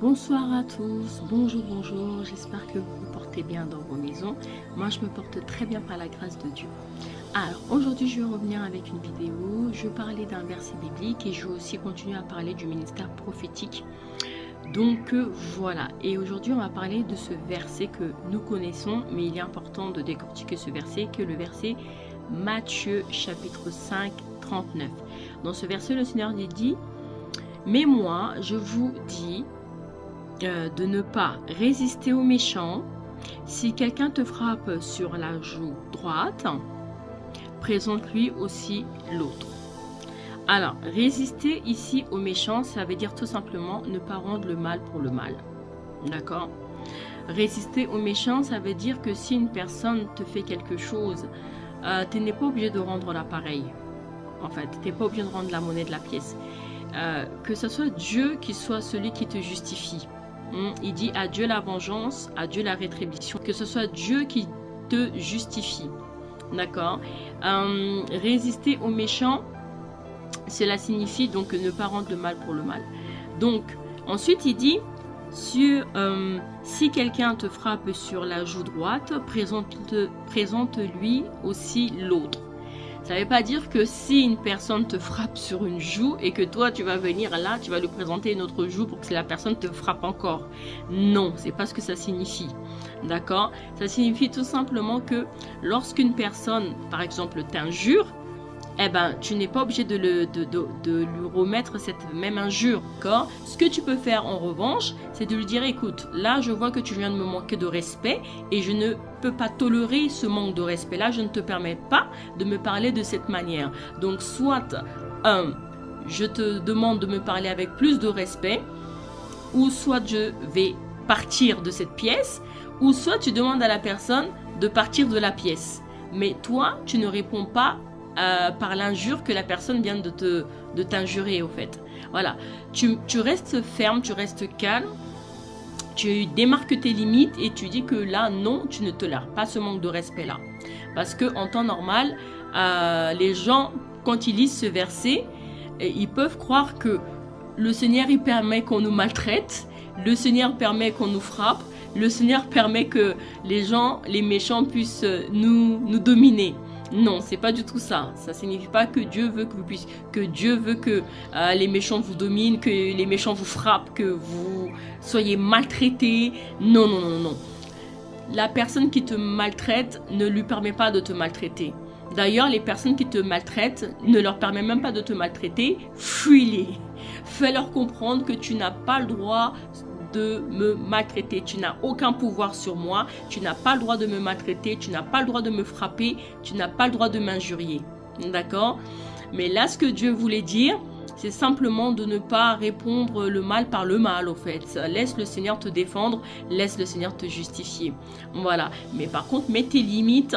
Bonsoir à tous, bonjour, j'espère que vous vous portez bien dans vos maisons. Moi je me porte très bien par la grâce de Dieu. Alors aujourd'hui je vais revenir avec une vidéo, je vais parler d'un verset biblique et je vais aussi continuer à parler du ministère prophétique. Donc voilà, et aujourd'hui on va parler de ce verset que nous connaissons, mais il est important de décortiquer ce verset, que le verset Matthieu chapitre 5, 39. Dans ce verset le Seigneur dit « Mais moi je vous dis de ne pas résister aux méchants. Si quelqu'un te frappe sur la joue droite, présente-lui aussi l'autre. » Alors, résister ici aux méchants, ça veut dire tout simplement ne pas rendre le mal pour le mal. D'accord? Résister aux méchants, ça veut dire que si une personne te fait quelque chose, tu n'es pas obligé de rendre l'appareil. En fait, tu n'es pas obligé de rendre la monnaie de la pièce. Que ce soit Dieu qui soit celui qui te justifie. Il dit à Dieu la vengeance, à Dieu la rétribution. Que ce soit Dieu qui te justifie. D'accord? Résister aux méchants, cela signifie donc ne pas rendre le mal pour le mal. Donc, ensuite il dit, si quelqu'un te frappe sur la joue droite, présente-lui aussi l'autre. Ça ne veut pas dire que si une personne te frappe sur une joue et que toi tu vas venir là, tu vas lui présenter une autre joue pour que la personne te frappe encore. Non, c'est pas ce que ça signifie. D'accord? Ça signifie tout simplement que lorsqu'une personne, par exemple, t'injure, eh ben, tu n'es pas obligé de lui remettre cette même injure. D'accord? Ce que tu peux faire en revanche, c'est de lui dire, écoute, là je vois que tu viens de me manquer de respect et je ne peux pas tolérer ce manque de respect. Là, je ne te permets pas de me parler de cette manière. Donc, soit, je te demande de me parler avec plus de respect, ou soit je vais partir de cette pièce, ou soit tu demandes à la personne de partir de la pièce. Mais toi, tu ne réponds pas par l'injure que la personne vient de t'injurer au fait. Voilà, tu restes ferme, tu restes calme, tu démarques tes limites et tu dis que là, non, tu ne tolères pas ce manque de respect là. Parce que en temps normal, les gens, quand ils lisent ce verset, ils peuvent croire que le Seigneur, il permet qu'on nous maltraite, le Seigneur permet qu'on nous frappe, le Seigneur permet que les gens, les méchants puissent nous dominer. Non, c'est pas du tout ça. Ça signifie pas que Dieu veut que vous puissiez, que Dieu veut que les méchants vous dominent, que les méchants vous frappent, que vous soyez maltraités. Non, non, non, non. La personne qui te maltraite ne lui permet pas de te maltraiter. D'ailleurs, les personnes qui te maltraitent ne leur permet même pas de te maltraiter. Fuis-les. Fais-leur comprendre que tu n'as pas le droit de me maltraiter, tu n'as aucun pouvoir sur moi, tu n'as pas le droit de me maltraiter, tu n'as pas le droit de me frapper, tu n'as pas le droit de m'injurier. D'accord? Mais là, ce que Dieu voulait dire, c'est simplement de ne pas répondre le mal par le mal, au fait. Laisse le Seigneur te défendre, laisse le Seigneur te justifier. Voilà. Mais par contre, mets tes limites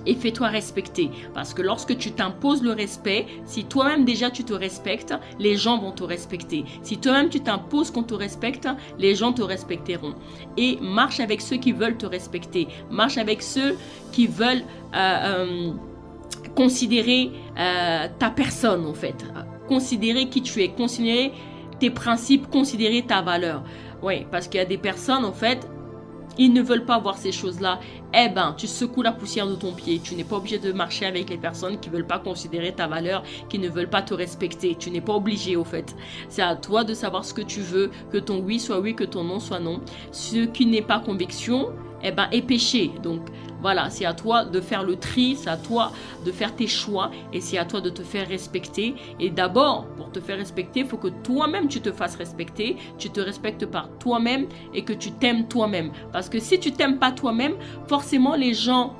et fais-toi respecter. Parce que lorsque tu t'imposes le respect, si toi-même déjà tu te respectes, les gens vont te respecter. Si toi-même tu t'imposes qu'on te respecte, les gens te respecteront. Et marche avec ceux qui veulent te respecter. Marche avec ceux qui veulent considérer ta personne, en fait. Considérer qui tu es, considérer tes principes, considérer ta valeur. Oui, parce qu'il y a des personnes, en fait, ils ne veulent pas voir ces choses-là. Eh ben, tu secoues la poussière de ton pied. Tu n'es pas obligé de marcher avec les personnes qui ne veulent pas considérer ta valeur, qui ne veulent pas te respecter. Tu n'es pas obligé, au fait. C'est à toi de savoir ce que tu veux, que ton oui soit oui, que ton non soit non. Ce qui n'est pas conviction, eh ben, est péché. Donc, voilà, c'est à toi de faire le tri, c'est à toi de faire tes choix et c'est à toi de te faire respecter. Et d'abord, pour te faire respecter, il faut que toi-même tu te fasses respecter, tu te respectes par toi-même et que tu t'aimes toi-même. Parce que si tu t'aimes pas toi-même, forcément les gens,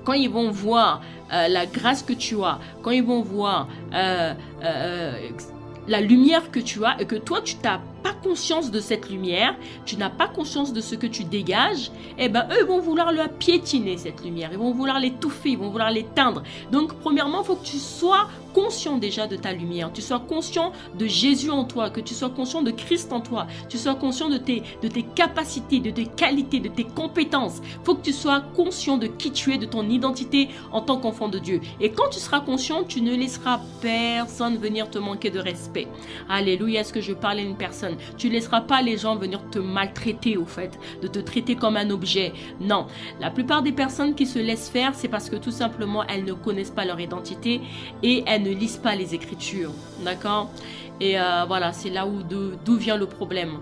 quand ils vont voir la grâce que tu as, quand ils vont voir la lumière que tu as et que toi tu n'as pas conscience de cette lumière, tu n'as pas conscience de ce que tu dégages, eh ben eux vont vouloir la piétiner cette lumière, ils vont vouloir l'étouffer, ils vont vouloir l'éteindre. Donc premièrement, il faut que tu sois conscient déjà de ta lumière, tu sois conscient de Jésus en toi, que tu sois conscient de Christ en toi, tu sois conscient de tes capacités, de tes qualités, de tes compétences. Il faut que tu sois conscient de qui tu es, de ton identité en tant qu'enfant de Dieu. Et quand tu seras conscient, tu ne laisseras personne venir te manquer de respect. Alléluia, est-ce que je parle à une personne? personne. Tu ne laisseras pas les gens venir te maltraiter au fait, de te traiter comme un objet. Non, la plupart des personnes qui se laissent faire, c'est parce que tout simplement, elles ne connaissent pas leur identité et elles ne lisent pas les Écritures. D'accord? Et voilà, c'est là où d'où vient le problème.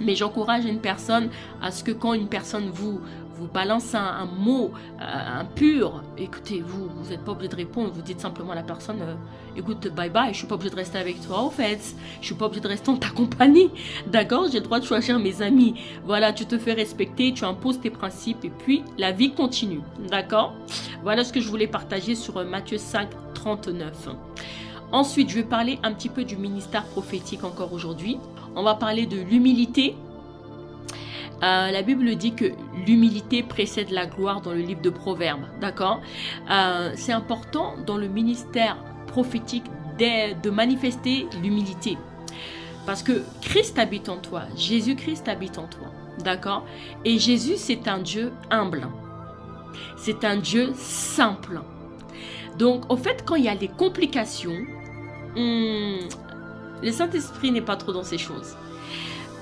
Mais j'encourage une personne à ce que quand une personne vous balance un mot impur, écoutez, vous n'êtes pas obligé de répondre, vous dites simplement à la personne, écoute, bye bye, je suis pas obligé de rester avec toi, au fait, je suis pas obligé de rester en ta compagnie, d'accord, j'ai le droit de choisir mes amis, voilà, tu te fais respecter, tu imposes tes principes, et puis la vie continue, d'accord. Voilà ce que je voulais partager sur Matthieu 5, 39. Ensuite, je vais parler un petit peu du ministère prophétique encore aujourd'hui. On va parler de l'humilité. La Bible dit que l'humilité précède la gloire dans le livre de Proverbes, d'accord. C'est important dans le ministère prophétique de manifester l'humilité. Parce que Christ habite en toi, Jésus-Christ habite en toi, d'accord. Et Jésus, c'est un Dieu humble. C'est un Dieu simple. Donc, au fait, quand il y a des complications, le Saint-Esprit n'est pas trop dans ces choses.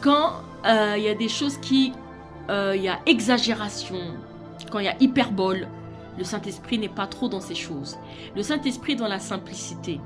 Quand il y a des choses qui... il y a exagération, quand il y a hyperbole, le Saint-Esprit n'est pas trop dans ces choses. Le Saint-Esprit est dans la simplicité.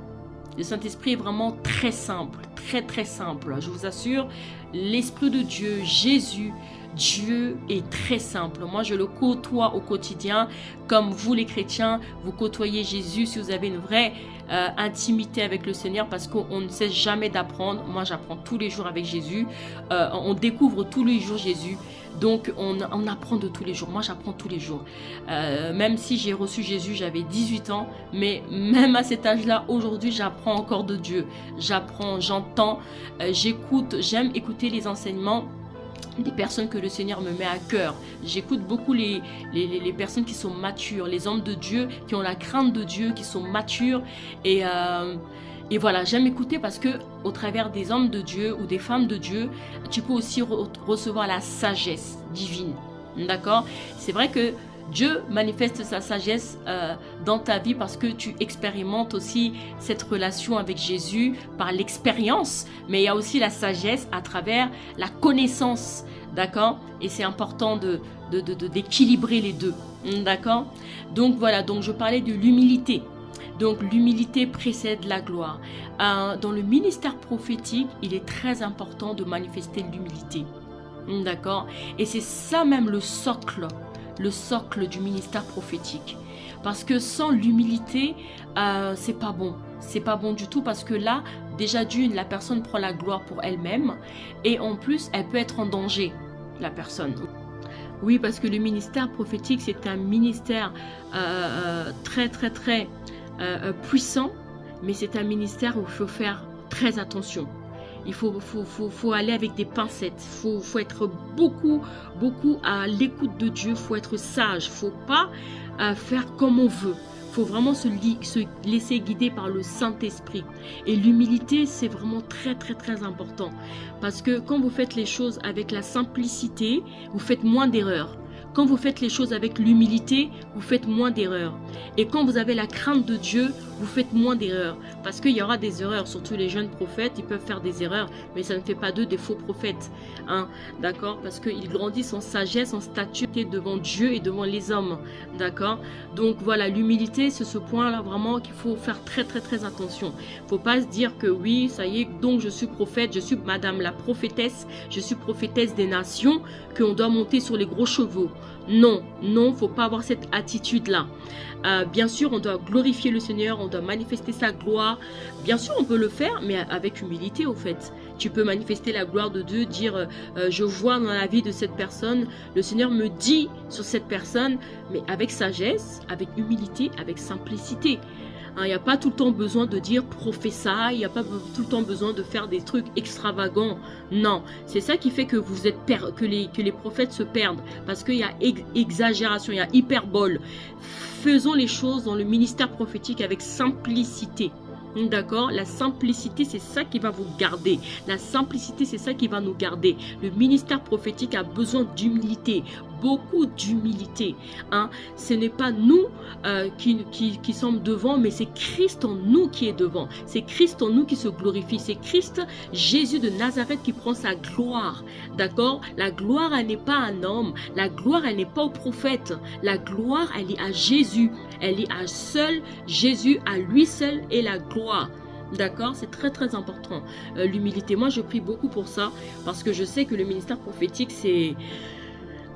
Le Saint-Esprit est vraiment très simple, très très simple. Je vous assure, l'Esprit de Dieu, Jésus, Dieu est très simple. Moi, je le côtoie au quotidien. Comme vous, les chrétiens, vous côtoyez Jésus si vous avez une vraie intimité avec le Seigneur, parce qu'on ne cesse jamais d'apprendre. Moi, j'apprends tous les jours avec Jésus. On découvre tous les jours Jésus. Donc, on apprend de tous les jours. Moi, j'apprends tous les jours. Même si j'ai reçu Jésus, j'avais 18 ans. Mais même à cet âge-là, aujourd'hui, j'apprends encore de Dieu. J'apprends, j'entends, j'écoute. J'aime écouter les enseignements des personnes que le Seigneur me met à cœur. J'écoute beaucoup les personnes qui sont matures, les hommes de Dieu, qui ont la crainte de Dieu, qui sont matures. Et voilà, j'aime écouter parce que au travers des hommes de Dieu ou des femmes de Dieu, tu peux aussi recevoir la sagesse divine. D'accord? C'est vrai que Dieu manifeste sa sagesse dans ta vie parce que tu expérimentes aussi cette relation avec Jésus par l'expérience. Mais il y a aussi la sagesse à travers la connaissance. D'accord? Et c'est important d'équilibrer les deux. D'accord? Donc voilà, donc je parlais de l'humilité. Donc l'humilité précède la gloire. Dans le ministère prophétique, il est très important de manifester l'humilité. D'accord? Et c'est ça même le socle du ministère prophétique. Parce que sans l'humilité, c'est pas bon. C'est pas bon du tout parce que là, déjà d'une, la personne prend la gloire pour elle-même et en plus, elle peut être en danger, la personne. Oui, parce que le ministère prophétique, c'est un ministère très, très, très puissant, mais c'est un ministère où il faut faire très attention. Il faut aller avec des pincettes. Faut être beaucoup à l'écoute de Dieu. Il faut être sage. Il ne faut pas faire comme on veut. Il faut vraiment se laisser guider par le Saint-Esprit. Et l'humilité, c'est vraiment très, très, très important. Parce que quand vous faites les choses avec la simplicité, vous faites moins d'erreurs. Quand vous faites les choses avec l'humilité, vous faites moins d'erreurs. Et quand vous avez la crainte de Dieu, vous faites moins d'erreurs. Parce qu'il y aura des erreurs, surtout les jeunes prophètes, ils peuvent faire des erreurs, mais ça ne fait pas d'eux des faux prophètes. Hein, d'accord? Parce qu'ils grandissent en sagesse, en stature devant Dieu et devant les hommes. D'accord? Donc voilà, l'humilité, c'est ce point-là vraiment qu'il faut faire très très très attention. Il ne faut pas se dire que oui, ça y est, donc je suis prophète, je suis madame la prophétesse, je suis prophétesse des nations, qu'on doit monter sur les gros chevaux. Non, non, il ne faut pas avoir cette attitude-là. Bien sûr, on doit glorifier le Seigneur, on doit manifester sa gloire. Bien sûr, on peut le faire, mais avec humilité, au fait. Tu peux manifester la gloire de Dieu, dire je vois dans la vie de cette personne, le Seigneur me dit sur cette personne, mais avec sagesse, avec humilité, avec simplicité. Il n'y a pas tout le temps besoin de dire prophétie, il n'y a pas tout le temps besoin de faire des trucs extravagants. Non, c'est ça qui fait que vous êtes que les prophètes se perdent. Parce qu'il y a exagération, il y a hyperbole. Faisons les choses dans le ministère prophétique avec simplicité. D'accord? La simplicité, c'est ça qui va vous garder. La simplicité, c'est ça qui va nous garder. Le ministère prophétique a besoin d'humilité. beaucoup d'humilité. Hein. Ce n'est pas nous qui sommes devant, mais c'est Christ en nous qui est devant. C'est Christ en nous qui se glorifie. C'est Christ, Jésus de Nazareth, qui prend sa gloire. D'accord? La gloire, elle n'est pas à un homme. La gloire, elle n'est pas au prophète. La gloire, elle est à Jésus. Elle est à seul Jésus, à lui seul est la gloire. D'accord? C'est très très important. L'humilité, moi je prie beaucoup pour ça, parce que je sais que le ministère prophétique, c'est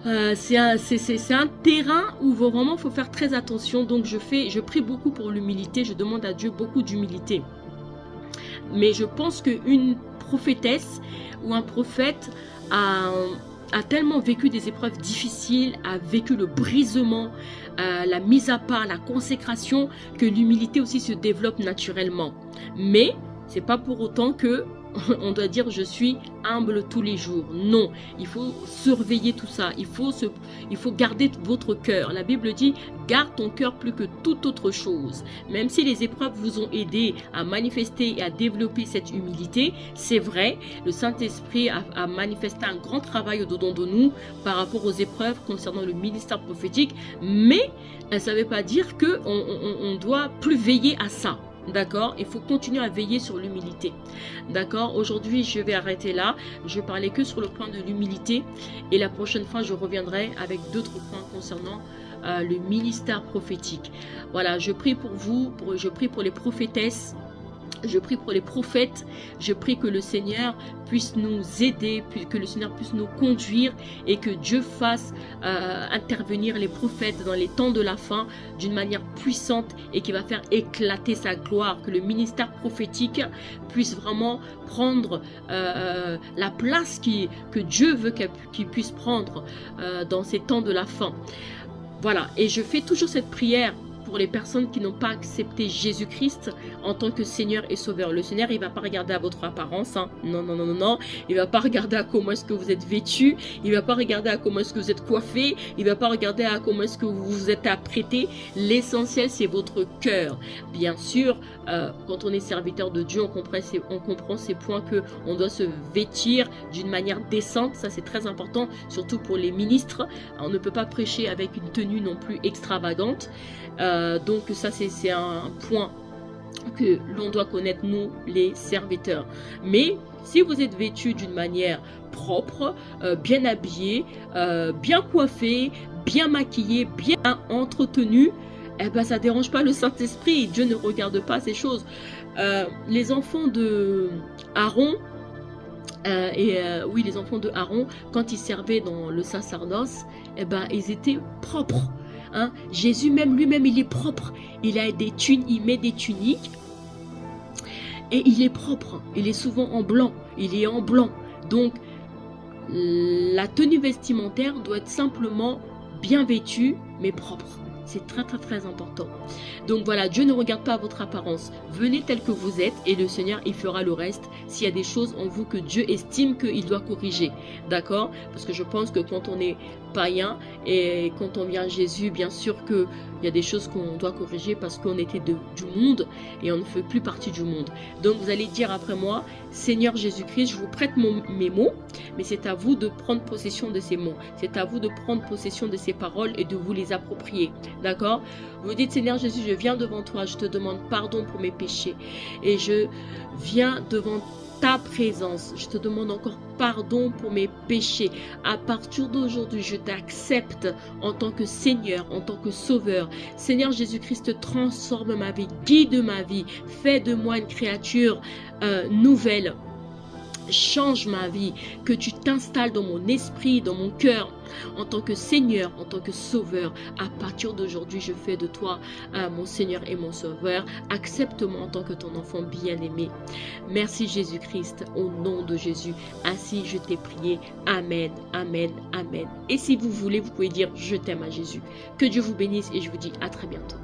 un terrain où vraiment il faut faire très attention. Donc je prie beaucoup pour l'humilité, je demande à Dieu beaucoup d'humilité. Mais je pense qu'une prophétesse ou un prophète a tellement vécu des épreuves difficiles, a vécu le brisement, la mise à part, la consécration, que l'humilité aussi se développe naturellement. Mais c'est pas pour autant que on doit dire je suis humble tous les jours. Non, il faut surveiller tout ça. Il faut garder votre cœur. La Bible dit garde ton cœur plus que toute autre chose. Même si les épreuves vous ont aidé à manifester et à développer cette humilité, c'est vrai, le Saint-Esprit a manifesté un grand travail au-dedans de nous par rapport aux épreuves concernant le ministère prophétique, mais ça ne veut pas dire qu'on doit plus veiller à ça. D'accord? Il faut continuer à veiller sur l'humilité. D'accord? Aujourd'hui, je vais arrêter là. Je parlais que sur le plan de l'humilité. Et la prochaine fois, je reviendrai avec d'autres points concernant le ministère prophétique. Voilà, je prie pour vous, je prie pour les prophétesses. Je prie pour les prophètes, je prie que le Seigneur puisse nous aider, que le Seigneur puisse nous conduire et que Dieu fasse intervenir les prophètes dans les temps de la fin d'une manière puissante et qui va faire éclater sa gloire, que le ministère prophétique puisse vraiment prendre la place que Dieu veut qu'il puisse prendre dans ces temps de la fin. Voilà, et je fais toujours cette prière pour les personnes qui n'ont pas accepté Jésus-Christ en tant que Seigneur et Sauveur. Le Seigneur, il ne va pas regarder à votre apparence. Hein. Non, non, non, non, non. Il ne va pas regarder à comment est-ce que vous êtes vêtu. Il ne va pas regarder à comment est-ce que vous êtes coiffé. Il ne va pas regarder à comment est-ce que vous vous êtes apprêté. L'essentiel, c'est votre cœur. Bien sûr, quand on est serviteur de Dieu, on comprend ces points qu'on doit se vêtir d'une manière décente. Ça, c'est très important, surtout pour les ministres. On ne peut pas prêcher avec une tenue non plus extravagante. Donc ça c'est un point que l'on doit connaître, nous les serviteurs. Mais si vous êtes vêtu d'une manière propre, bien habillé, bien coiffé, bien maquillé, bien entretenu, eh ben, ça ne dérange pas le Saint-Esprit. Dieu ne regarde pas ces choses. Les enfants de Aaron, oui, les enfants de Aaron, quand ils servaient dans le sacerdoce, eh ben, ils étaient propres. Hein? Jésus même lui-même il est propre, il met des tuniques et il est propre, il est souvent en blanc, il est en blanc. Donc la tenue vestimentaire doit être simplement bien vêtue mais propre. C'est très très très important. Donc voilà, Dieu ne regarde pas votre apparence. Venez tel que vous êtes et le Seigneur il fera le reste s'il y a des choses en vous que Dieu estime qu'il doit corriger. D'accord? Parce que je pense que quand on est païen et quand on vient à Jésus, bien sûr qu'il y a des choses qu'on doit corriger parce qu'on était du monde et on ne fait plus partie du monde. Donc vous allez dire après moi, Seigneur Jésus-Christ, je vous prête mes mots, mais c'est à vous de prendre possession de ces mots. C'est à vous de prendre possession de ces paroles et de vous les approprier. D'accord? Vous dites, Seigneur Jésus, je viens devant toi, je te demande pardon pour mes péchés. Et je viens devant ta présence. Je te demande encore pardon pour mes péchés. À partir d'aujourd'hui, je t'accepte en tant que Seigneur, en tant que Sauveur. Seigneur Jésus-Christ, transforme ma vie, guide ma vie. Fais de moi une créature nouvelle. Change ma vie, que tu t'installes dans mon esprit, dans mon cœur, en tant que Seigneur, en tant que Sauveur. À partir d'aujourd'hui, je fais de toi mon Seigneur et mon Sauveur. Accepte-moi en tant que ton enfant bien-aimé. Merci Jésus-Christ, au nom de Jésus. Ainsi, je t'ai prié. Amen, amen, amen. Et si vous voulez, vous pouvez dire « Je t'aime à Jésus ». Que Dieu vous bénisse et je vous dis à très bientôt.